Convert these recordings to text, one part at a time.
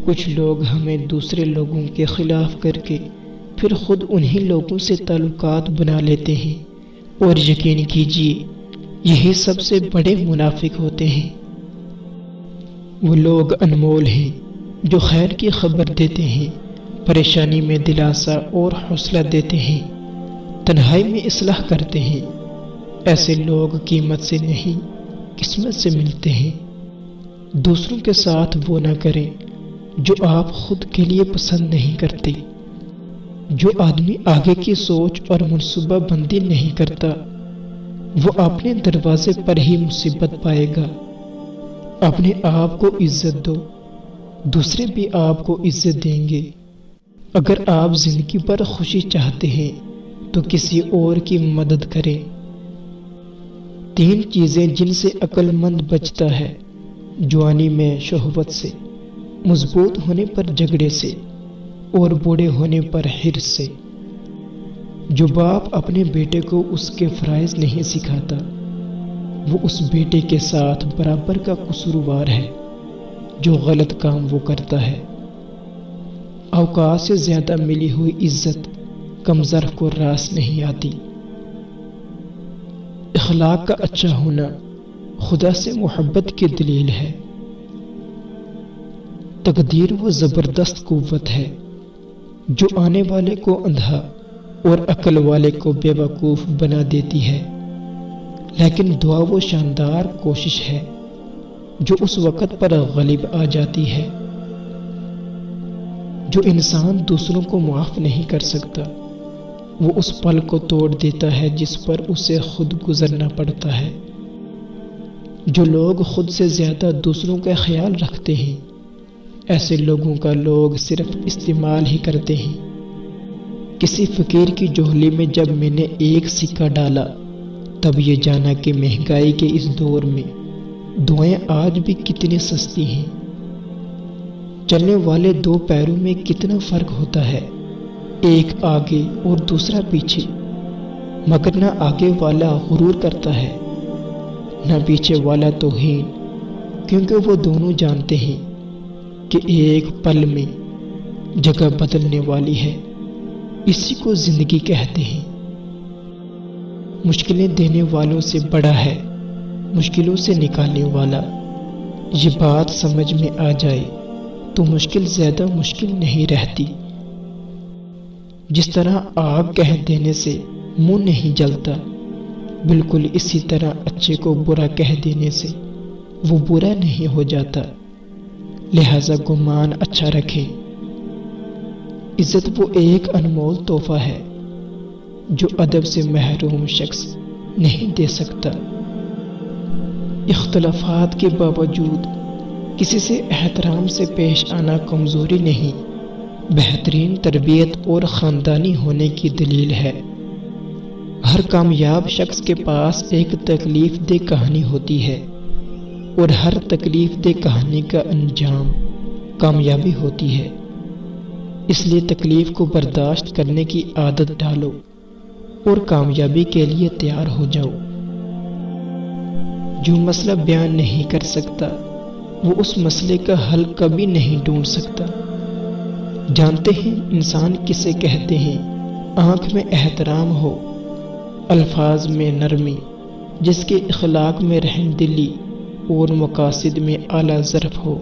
کچھ لوگ ہمیں دوسرے لوگوں کے خلاف کر کے پھر خود انہی لوگوں سے تعلقات بنا لیتے ہیں، اور یقین کیجیے یہی سب سے بڑے منافق ہوتے ہیں۔ وہ لوگ انمول ہیں جو خیر کی خبر دیتے ہیں، پریشانی میں دلاسا اور حوصلہ دیتے ہیں، تنہائی میں اصلاح کرتے ہیں۔ ایسے لوگ قیمت سے نہیں قسمت سے ملتے ہیں۔ دوسروں کے ساتھ وہ نہ کریں جو آپ خود کے لیے پسند نہیں کرتے۔ جو آدمی آگے کی سوچ اور منصوبہ بندی نہیں کرتا وہ اپنے دروازے پر ہی مصیبت پائے گا۔ اپنے آپ کو عزت دو، دوسرے بھی آپ کو عزت دیں گے۔ اگر آپ زندگی پر خوشی چاہتے ہیں تو کسی اور کی مدد کریں۔ 3 چیزیں جن سے عقل مند بچتا ہے: جوانی میں شہوت سے، مضبوط ہونے پر جھگڑے سے، اور بوڑھے ہونے پر حرص سے۔ جو باپ اپنے بیٹے کو اس کے فرائض نہیں سکھاتا وہ اس بیٹے کے ساتھ برابر کا قصوروار ہے۔ جو غلط کام وہ کرتا ہے۔ اوقات سے زیادہ ملی ہوئی عزت کم ظرف کو راس نہیں آتی۔ اخلاق کا اچھا ہونا خدا سے محبت کی دلیل ہے۔ تقدیر وہ زبردست قوت ہے جو آنے والے کو اندھا اور عقل والے کو بے وقوف بنا دیتی ہے، لیکن دعا وہ شاندار کوشش ہے جو اس وقت پر غالب آ جاتی ہے۔ جو انسان دوسروں کو معاف نہیں کر سکتا وہ اس پل کو توڑ دیتا ہے جس پر اسے خود گزرنا پڑتا ہے۔ جو لوگ خود سے زیادہ دوسروں کا خیال رکھتے ہیں ایسے لوگوں کا لوگ صرف استعمال ہی کرتے ہیں۔ کسی فقیر کی جھولی میں جب میں نے ایک سکہ ڈالا تب یہ جانا کہ مہنگائی کے اس دور میں دعائیں آج بھی کتنی سستی ہیں۔ چلنے والے 2 پیروں میں کتنا فرق ہوتا ہے، ایک آگے اور دوسرا پیچھے، مگر نہ آگے والا غرور کرتا ہے نہ پیچھے والا توہین، کیونکہ وہ دونوں جانتے ہیں کہ ایک پل میں جگہ بدلنے والی ہے۔ اسی کو زندگی کہتے ہیں۔ مشکلیں دینے والوں سے بڑا ہے مشکلوں سے نکالنے والا۔ یہ بات سمجھ میں آ جائے تو مشکل زیادہ مشکل نہیں رہتی۔ جس طرح آگ کہہ دینے سے منہ نہیں جلتا، بالکل اسی طرح اچھے کو برا کہہ دینے سے وہ برا نہیں ہو جاتا۔ لہذا گمان اچھا رکھیں۔ عزت وہ ایک انمول تحفہ ہے جو ادب سے محروم شخص نہیں دے سکتا۔ اختلافات کے باوجود کسی سے احترام سے پیش آنا کمزوری نہیں، بہترین تربیت اور خاندانی ہونے کی دلیل ہے۔ ہر کامیاب شخص کے پاس ایک تکلیف دہ کہانی ہوتی ہے، اور ہر تکلیف دہ کہانی کا انجام کامیابی ہوتی ہے۔ اس لیے تکلیف کو برداشت کرنے کی عادت ڈالو اور کامیابی کے لیے تیار ہو جاؤ۔ جو مسئلہ بیان نہیں کر سکتا وہ اس مسئلے کا حل کبھی نہیں ڈھونڈ سکتا۔ جانتے ہیں انسان کسے کہتے ہیں؟ آنکھ میں احترام ہو، الفاظ میں نرمی، جس کے اخلاق میں رحم دلی اور مقاصد میں اعلیٰ ظرف ہو۔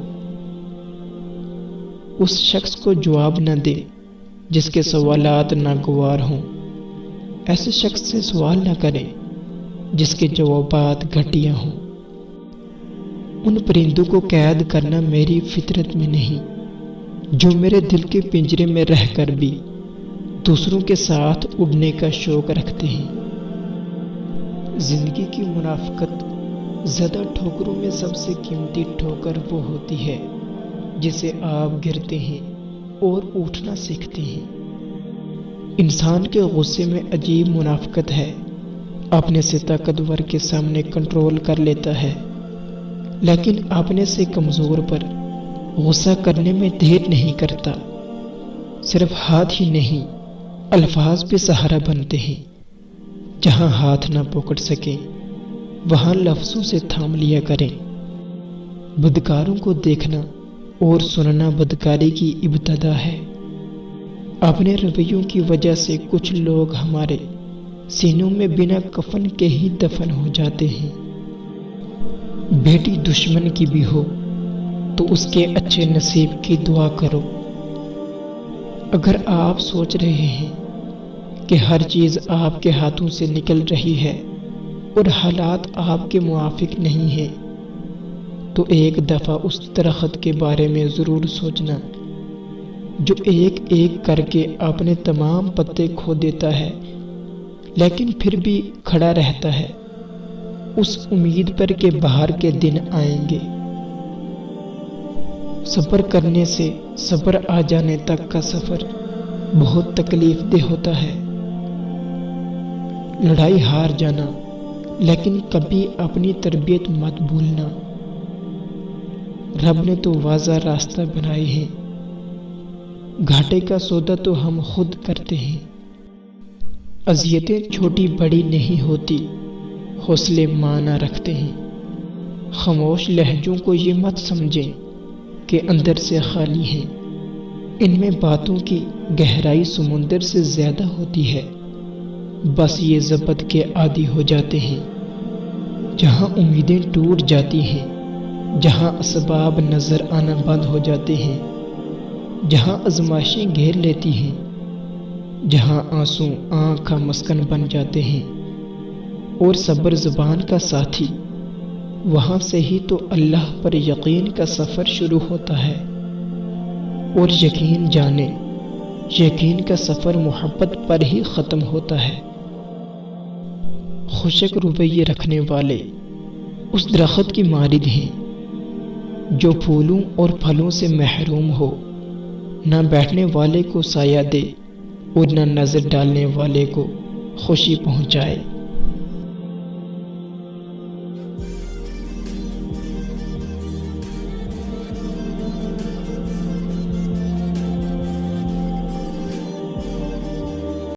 اس شخص کو جواب نہ دے جس کے سوالات ناگوار ہوں۔ ایسے شخص سے سوال نہ کریں جس کے جوابات گھٹیا ہوں۔ ان پرندوں کو قید کرنا میری فطرت میں نہیں جو میرے دل کے پنجرے میں رہ کر بھی دوسروں کے ساتھ اڑنے کا شوق رکھتے ہیں۔ زندگی کی منافقت زیادہ ٹھوکروں میں سب سے قیمتی ٹھوکر وہ ہوتی ہے جسے آپ گرتے ہیں اور اٹھنا سیکھتے ہیں۔ انسان کے غصے میں عجیب منافقت ہے، اپنے سے طاقتور کے سامنے کنٹرول کر لیتا ہے، لیکن اپنے سے کمزور پر غصہ کرنے میں دیر نہیں کرتا۔ صرف ہاتھ ہی نہیں، الفاظ بھی سہارا بنتے ہیں۔ جہاں ہاتھ نہ پکڑ سکیں وہاں لفظوں سے تھام لیا کریں۔ بدکاروں کو دیکھنا اور سننا بدکاری کی ابتدا ہے۔ اپنے رویوں کی وجہ سے کچھ لوگ ہمارے سینوں میں بنا کفن کے ہی دفن ہو جاتے ہیں۔ بیٹی دشمن کی بھی ہو تو اس کے اچھے نصیب کی دعا کرو۔ اگر آپ سوچ رہے ہیں کہ ہر چیز آپ کے ہاتھوں سے نکل رہی ہے اور حالات آپ کے موافق نہیں ہیں، تو ایک دفعہ اس درخت کے بارے میں ضرور سوچنا جو ایک ایک کر کے اپنے تمام پتے کھو دیتا ہے لیکن پھر بھی کھڑا رہتا ہے، اس امید پر کہ باہر کے دن آئیں گے۔ صبر کرنے سے صبر آ جانے تک کا سفر بہت تکلیف دہ ہوتا ہے۔ لڑائی ہار جانا، لیکن کبھی اپنی تربیت مت بھولنا۔ رب نے تو واضح راستہ بنائے ہیں، گھاٹے کا سودا تو ہم خود کرتے ہیں۔ اذیتیں چھوٹی بڑی نہیں ہوتی، حوصلے مانا رکھتے ہیں۔ خاموش لہجوں کو یہ مت سمجھیں کہ اندر سے خالی ہیں، ان میں باتوں کی گہرائی سمندر سے زیادہ ہوتی ہے، بس یہ ضبط کے عادی ہو جاتے ہیں۔ جہاں امیدیں ٹوٹ جاتی ہیں، جہاں اسباب نظر آنا بند ہو جاتے ہیں، جہاں آزمائشیں گھیر لیتی ہیں، جہاں آنسو آنکھ کا مسکن بن جاتے ہیں اور صبر زبان کا ساتھی، وہاں سے ہی تو اللہ پر یقین کا سفر شروع ہوتا ہے۔ اور یقین جانے، یقین کا سفر محبت پر ہی ختم ہوتا ہے۔ خشک رویے رکھنے والے اس درخت کی مانند ہیں جو پھولوں اور پھلوں سے محروم ہو، نہ بیٹھنے والے کو سایہ دے اور نہ نظر ڈالنے والے کو خوشی پہنچائے۔